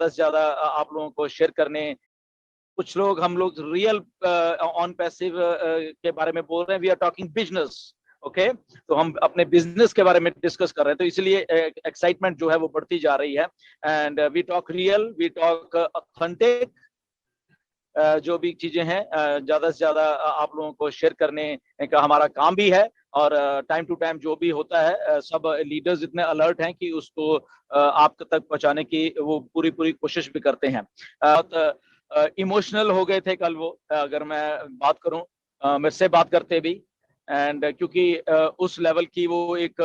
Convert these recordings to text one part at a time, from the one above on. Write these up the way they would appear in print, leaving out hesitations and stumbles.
से ज्यादा आप लोगों को शेयर करने। कुछ लोग, हम लोग रियल ऑन पैसिव के बारे में बोल रहे हैं, we are talking business. Okay, तो हम अपने बिजनेस के बारे में डिस्कस कर रहे हैं, तो इसलिए एक्साइटमेंट जो है वो बढ़ती जा रही है। And we talk real, we talk authentic, जो भी चीजें हैं ज्यादा से ज्यादा आप लोगों को शेयर करने का हमारा काम भी है। और टाइम टू टाइम जो भी होता है, सब लीडर्स इतने अलर्ट हैं कि उसको आप तक पहुंचाने की वो पूरी पूरी कोशिश भी करते हैं। इमोशनल हो गए थे कल वो, अगर मैं बात करूं मेरे से बात करते भी। एंड क्योंकि उस लेवल की वो एक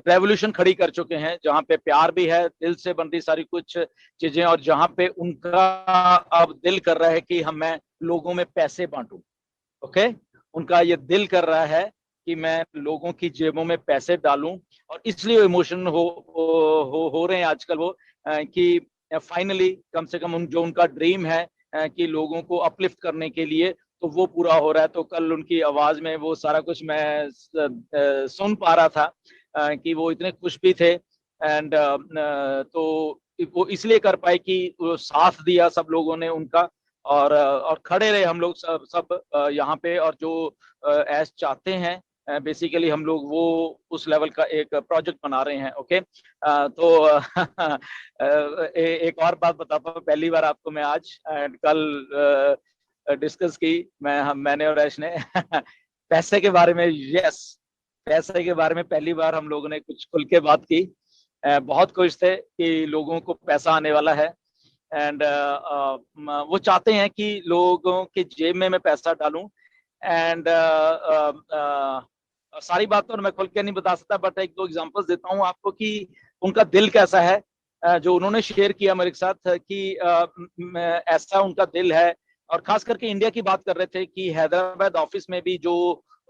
रेवोल्यूशन खड़ी कर चुके हैं, जहां पे प्यार भी है, दिल से बन रही सारी कुछ चीजें, और जहां पे उनका अब दिल कर रहा है कि मैं लोगों में पैसे बांटूं। ओके, उनका ये दिल कर रहा है कि मैं लोगों की जेबों में पैसे डालूं। और इसलिए इमोशन हो रहे हैं आजकल वो, कि फाइनली कम से कम जो उनका ड्रीम है कि लोगों को अपलिफ्ट करने के लिए, तो वो पूरा हो रहा है। तो कल उनकी आवाज में वो सारा कुछ मैं सुन पा रहा था कि वो इतने खुश भी थे। एंड तो वो इसलिए कर पाए कि वो साथ दिया सब लोगों ने उनका, और खड़े रहे हम लोग सब सब यहाँ पे। और जो ऐश चाहते हैं, बेसिकली हम लोग वो उस लेवल का एक प्रोजेक्ट बना रहे हैं। ओके, तो एक और बात बताता हूँ, पहली बार आपको मैं आज एंड कल डिस्कस की मैंने और ऐश ने पैसे के बारे में। यस, पैसे के बारे में पहली बार हम लोगों ने कुछ खुल के बात की। बहुत खुश थे कि लोगों को पैसा आने वाला है। एंड वो चाहते हैं कि लोगों के जेब में मैं पैसा डालूं। एंड सारी बात तो मैं खुल के नहीं बता सकता, बट एक दो एग्जांपल्स देता हूं आपको कि उनका दिल कैसा है। जो उन्होंने शेयर किया मेरे साथ कि ऐसा उनका दिल है। और खास करके इंडिया की बात कर रहे थे कि हैदराबाद ऑफिस में भी जो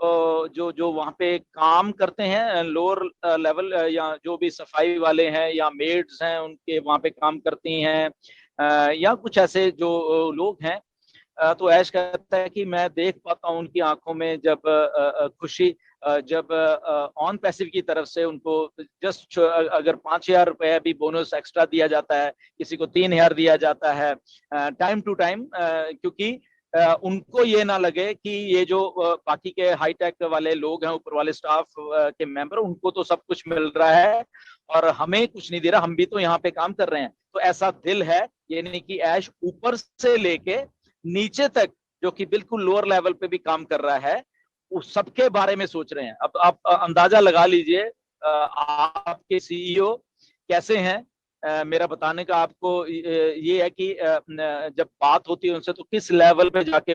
जो जो वहाँ पे काम करते हैं लोअर लेवल, या जो भी सफाई वाले हैं या मेड्स हैं, उनके वहाँ पे काम करती हैं, या कुछ ऐसे जो लोग हैं। तो ऐश कहता है कि मैं देख पाता हूँ उनकी आंखों में जब खुशी, जब ऑन पैसिव की तरफ से उनको जस्ट अगर 5,000 रुपया भी बोनस एक्स्ट्रा दिया जाता है, किसी को 3,000 दिया जाता है टाइम टू टाइम, क्योंकि उनको ये ना लगे कि ये जो बाकी के हाईटेक वाले लोग हैं, ऊपर वाले स्टाफ के मेंबर, उनको तो सब कुछ मिल रहा है और हमें कुछ नहीं दे रहा, हम भी तो यहाँ पे काम कर रहे हैं। तो ऐसा दिल है, ये नहीं कि ऐश ऊपर से लेके नीचे तक, जो कि बिल्कुल लोअर लेवल पे भी काम कर रहा है, उस सबके बारे में सोच रहे हैं। अब आप अंदाजा लगा लीजिए आपके सीईओ कैसे हैं। मेरा बताने का आपको ये है कि जब बात होती है उनसे, तो किस लेवल पे जाके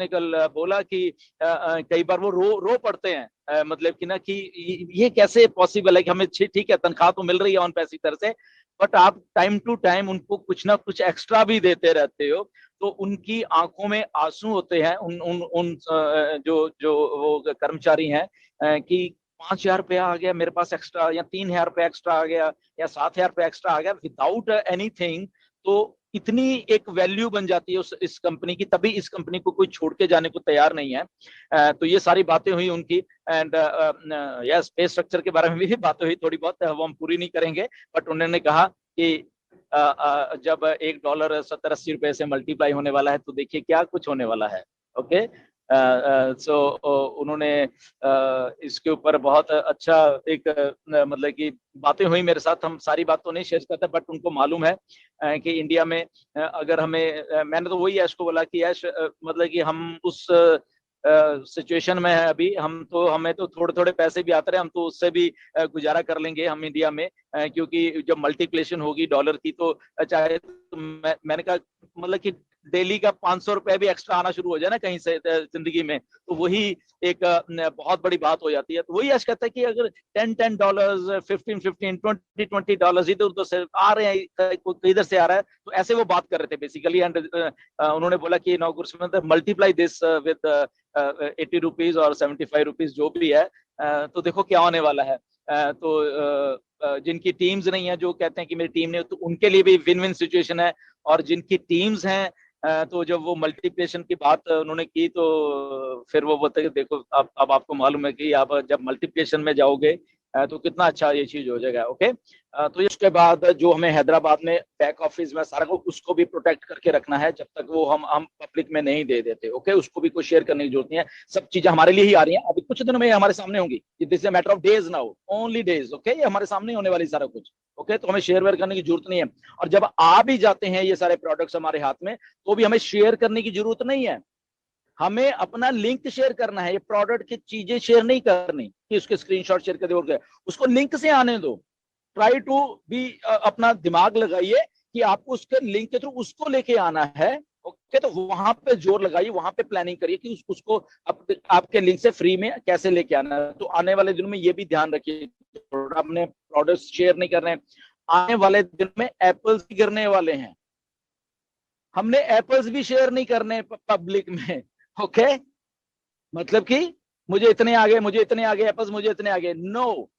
कल बोला कि कई बार वो रो पड़ते हैं, मतलब कि ना कि ये कैसे पॉसिबल है कि हमें ठीक है तनख्वाह तो मिल रही है ऑन पैसी तरह से, बट आप टाइम टू टाइम उनको कुछ ना कुछ एक्स्ट्रा भी देते रहते हो। तो उनकी आंखों में आंसू होते हैं, उन उन उन जो जो वो कर्मचारी हैं, कि 5,000 रुपया आ गया मेरे पास एक्स्ट्रा, या 3,000 रुपया एक्स्ट्रा आ गया, या 7,000 रुपया एक्स्ट्रा आ गया विदाउट एनीथिंग। तो इतनी एक वैल्यू बन जाती है इस कंपनी की, तभी इस कंपनी को कोई छोड़ के जाने को तैयार नहीं है। तो ये सारी बातें हुई उनकी। एंड यस, पे स्ट्रक्चर के बारे में भी बातें हुई थोड़ी बहुत, वो हम पूरी नहीं करेंगे। बट उन्होंने कहा कि जब $1 70-80 से मल्टीप्लाई होने वाला है, तो देखिए क्या कुछ होने वाला है। ओके, सो उन्होंने इसके ऊपर बहुत अच्छा एक मतलब कि बातें हुई मेरे साथ। हम सारी बात तो नहीं शेयर करते, बट उनको मालूम है कि इंडिया में अगर हमें मैंने तो वही ऐश को बोला कि ऐश मतलब कि हम उस सिचुएशन में है अभी, हमें तो थोड़े थोड़े पैसे भी आते रहे, हम तो उससे भी गुजारा कर लेंगे हम इंडिया में, क्योंकि जब मल्टीप्लेशन होगी डॉलर की, तो चाहे तो मैंने कहा मतलब कि डेली का 500 रुपए भी एक्स्ट्रा आना शुरू हो जाए ना कहीं से जिंदगी में, तो वही एक बहुत बड़ी बात हो जाती है। तो वही आज कहता है कि अगर $10, 15, 20 इधर उधर से आ रहे हैं, इधर से आ रहा है, तो ऐसे वो बात कर रहे थे बेसिकली। एंड उन्होंने बोला कि मल्टीप्लाई दिस विद ₹80 और ₹75 जो भी है, तो देखो क्या होने वाला है। तो जिनकी टीम्स नहीं है, जो कहते हैं कि मेरी टीम नहीं, तो उनके लिए भी विन विन सिचुएशन है। और जिनकी टीम्स हैं, तो जब वो मल्टीप्लिकेशन की बात उन्होंने की तो फिर वो बोलते कि देखो अब आपको मालूम है कि आप जब मल्टीप्लिकेशन में जाओगे तो कितना अच्छा ये चीज हो जाएगा। ओके, तो इसके बाद जो हमें हैदराबाद में बैक ऑफिस में सारा को उसको भी प्रोटेक्ट करके रखना है जब तक वो हम पब्लिक में नहीं दे देते। ओके, उसको भी कोई शेयर करने की जरूरत नहीं है, सब चीजें हमारे लिए ही आ रही हैं, अभी कुछ दिनों में हमारे सामने होंगी, this is matter of days now, only days. Okay, ये हमारे सामने होने वाली सारा कुछ। ओके, तो हमें शेयर वेयर करने की जरूरत नहीं है। और जब आ भी जाते हैं ये सारे प्रोडक्ट्स हमारे हाथ में तो भी हमें शेयर करने की जरूरत नहीं है, हमें अपना लिंक शेयर करना है। ये प्रोडक्ट की चीजें शेयर नहीं करनी कि उसके स्क्रीनशॉट शेयर कर दे, उसको लिंक से आने दो। ट्राई टू बी, अपना दिमाग लगाइए कि आपको उसके लिंक के थ्रू उसको लेके आना है। ओके, तो वहां पे जोर लगाइए, वहां पे प्लानिंग करिए कि उसको आपके लिंक से फ्री में कैसे लेके आना है। तो आने वाले दिनों में ये भी ध्यान रखिए, अपने प्रोडक्ट्स शेयर नहीं कर रहे हैं, आने वाले दिन में एप्पल्स भी गिरने वाले हैं, हमने एप्पल्स भी शेयर नहीं करने पब्लिक में। ओके, मतलब कि मुझे इतने आ गए, मुझे इतने आ गए एप्पल्स, मुझे इतने आ गए। No,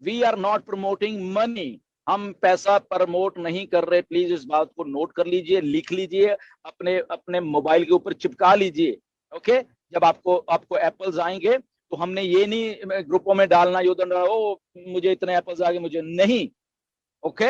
we are not promoting money, हम पैसा प्रमोट नहीं कर रहे। प्लीज इस बात को नोट कर लीजिए, लिख लीजिए, अपने अपने मोबाइल के ऊपर चिपका लीजिए। ओके, जब आपको आपको एप्पल्स आएंगे तो हमने ये नहीं ग्रुपों में डालना, योदन ओ मुझे इतने एप्पल्स आ गए, मुझे नहीं। ओके,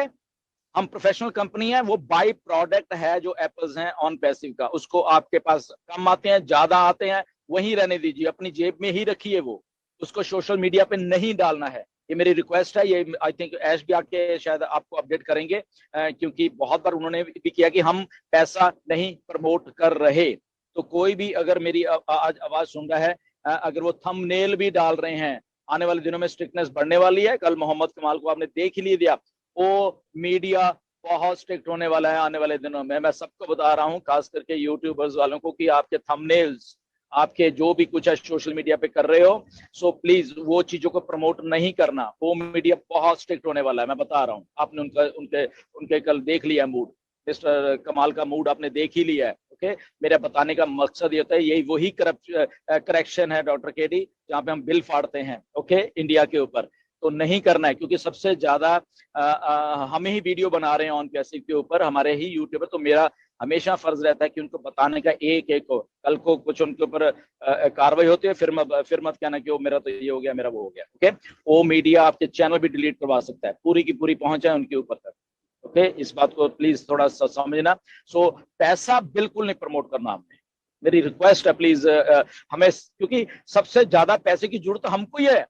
हम प्रोफेशनल कंपनी है, वो बाई प्रोडक्ट है जो एप्पल्स हैं ऑन पैसिव का, उसको आपके पास कम आते हैं ज्यादा आते हैं वहीं रहने दीजिए, अपनी जेब में ही रखिए, वो उसको सोशल मीडिया पे नहीं डालना है। ये मेरी रिक्वेस्ट है, ये आई थिंक ऐश भी आके शायद आपको अपडेट करेंगे, क्योंकि बहुत बार उन्होंने भी किया कि हम पैसा नहीं प्रमोट कर रहे। तो कोई भी अगर मेरी आज आवाज सुन रहा है, अगर वो थंबनेल भी डाल रहे हैं, आने वाले दिनों में स्ट्रिक्टनेस बढ़ने वाली है। कल मोहम्मद कमाल को आपने देख ही लिया, वो मीडिया बहुत स्ट्रिक्ट होने वाला है आने वाले दिनों में। मैं सबको बता रहा हूं, खास करके यूट्यूबर्स वालों को, कि आपके थंबनेल्स, आपके जो भी कुछ है सोशल मीडिया पे कर रहे हो, सो प्लीज वो चीजों को प्रमोट नहीं करना। वो मीडिया बहुत स्ट्रिक्ट होने वाला है, मैं बता रहा हूँ। आपने उनका उनके उनके कल देख लिया मूड, मिस्टर कमाल का मूड आपने देख ही लिया है। ओके, मेरा बताने का मकसद ये होता है, यही वही करेक्शन है डॉक्टर केडी, जहाँ पे हम बिल फाड़ते हैं ओके इंडिया के ऊपर। तो नहीं करना है, क्योंकि सबसे ज्यादा हमें ही वीडियो बना रहे हैं ऑन पैसिव के ऊपर, हमारे ही यूट्यूबर। तो मेरा हमेशा फर्ज रहता है कि उनको बताने का एक एक को, कल को कुछ उनके ऊपर कार्रवाई होती है, फिर मत कहना कि वो मेरा तो ये हो गया, मेरा वो हो गया। ओके, वो मीडिया आपके चैनल भी डिलीट करवा सकता है, पूरी की पूरी पहुंच है उनके ऊपर तक। ओके, इस बात को प्लीज थोड़ा सा समझना। सो पैसा बिल्कुल नहीं प्रमोट करना हमने, मेरी रिक्वेस्ट है प्लीज। हमें, क्योंकि सबसे ज्यादा पैसे की जरूरत हमको ही है,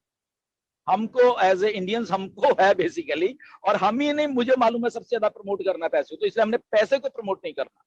हमको एज ए इंडियंस हमको है बेसिकली, और हम ही नहीं, मुझे मालूम है सबसे ज्यादा प्रमोट करना है पैसे, तो इसलिए हमने पैसे को प्रमोट नहीं करना।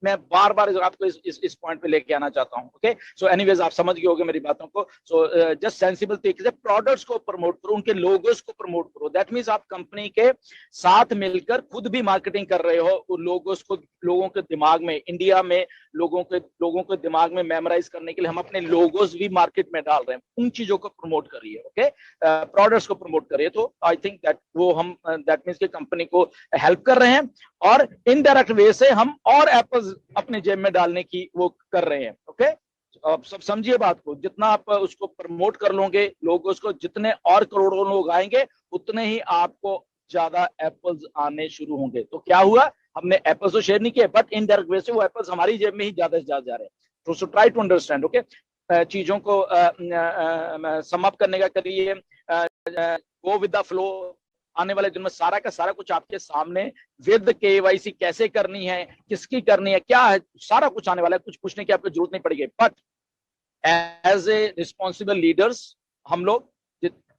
मैं बार बार आपको इस पॉइंट पे लेके आना चाहता हूं। ओके, सो एनीवेज आप समझ गए होंगे मेरी बातों को। सो जस्ट सेंसिबल तरीके से प्रोडक्ट्स को प्रमोट करो, उनके लोगोस को प्रमोट करो। दैट मींस आप कंपनी के साथ मिलकर खुद भी मार्केटिंग कर रहे हो, उन लोगोस को लोगों के दिमाग में, इंडिया में लोगों के दिमाग में मेमोराइज करने के लिए हम अपने लोगोस भी मार्केट में डाल रहे हैं। उन चीजों को प्रमोट करिए, ओके, प्रोडक्ट्स को प्रमोट करिए। तो आई थिंक दैट वो हम दैट मींस कि कंपनी को हेल्प कर रहे हैं, और इनडायरेक्ट वे से हम और एप्पल्स अपने जेब में डालने की वो कर रहे हैं। ओके, आप सब समझिए बात को, जितना आप उसको प्रमोट कर लोगे लोग उसको, जितने और करोड़ों लोग आएंगे उतने ही आपको ज्यादा एप्पल्स आने शुरू होंगे। तो क्या हुआ, हमने एप्पल्स तो शेयर नहीं किए, बट इनडायरेक्ट वे से वो एप्पल्स हमारी जेब में ही ज्यादा से ज्यादा जा रहे हैं। तो ट्राई टू अंडरस्टैंड। ओके, चीजों को समाप्त करने का करिए, गो विद द फ्लो। आने वाले दिन में सारा का सारा कुछ आपके सामने, विद केवाईसी कैसे करनी है, किसकी करनी है, क्या है, सारा कुछ आने वाला है। कुछ पूछने की आपको जरूरत नहीं पड़ेगी। But as a responsible leaders हम लोग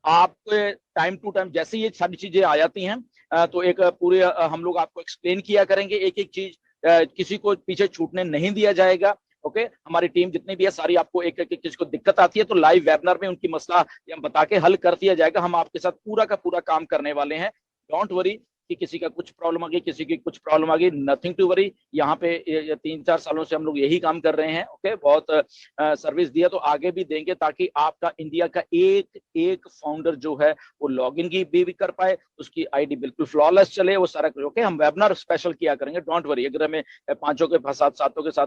आपके टाइम टू टाइम जैसे ये सारी चीजें आ जाती हैं, तो एक पूरे हम लोग आपको एक्सप्लेन किया करेंगे, एक एक चीज, किसी को पीछे छूटने नहीं दिया जाएगा। ओके, हमारी टीम जितनी भी है सारी, आपको एक एक किसी को दिक्कत आती है तो लाइव वेबिनार में उनकी मसला हम बता के हल कर दिया जाएगा। हम आपके साथ पूरा का पूरा काम करने वाले हैं, डोंट वरी कि किसी का कुछ प्रॉब्लम आ गई, किसी की कुछ प्रॉब्लम आ गई, नथिंग टू वरी। यहाँ पे 3-4 सालों से हम लोग यही काम कर रहे हैं। ओके, बहुत सर्विस दिया, तो आगे भी देंगे, ताकि आपका इंडिया का एक एक फाउंडर जो है वो लॉग इन की भी कर पाए, उसकी आईडी बिल्कुल फ्लॉलेस चले, वो सारा। ओके, हम वेबिनार स्पेशल किया करेंगे, डोंट वरी। अगर हमें 5 के साथ 7 के साथ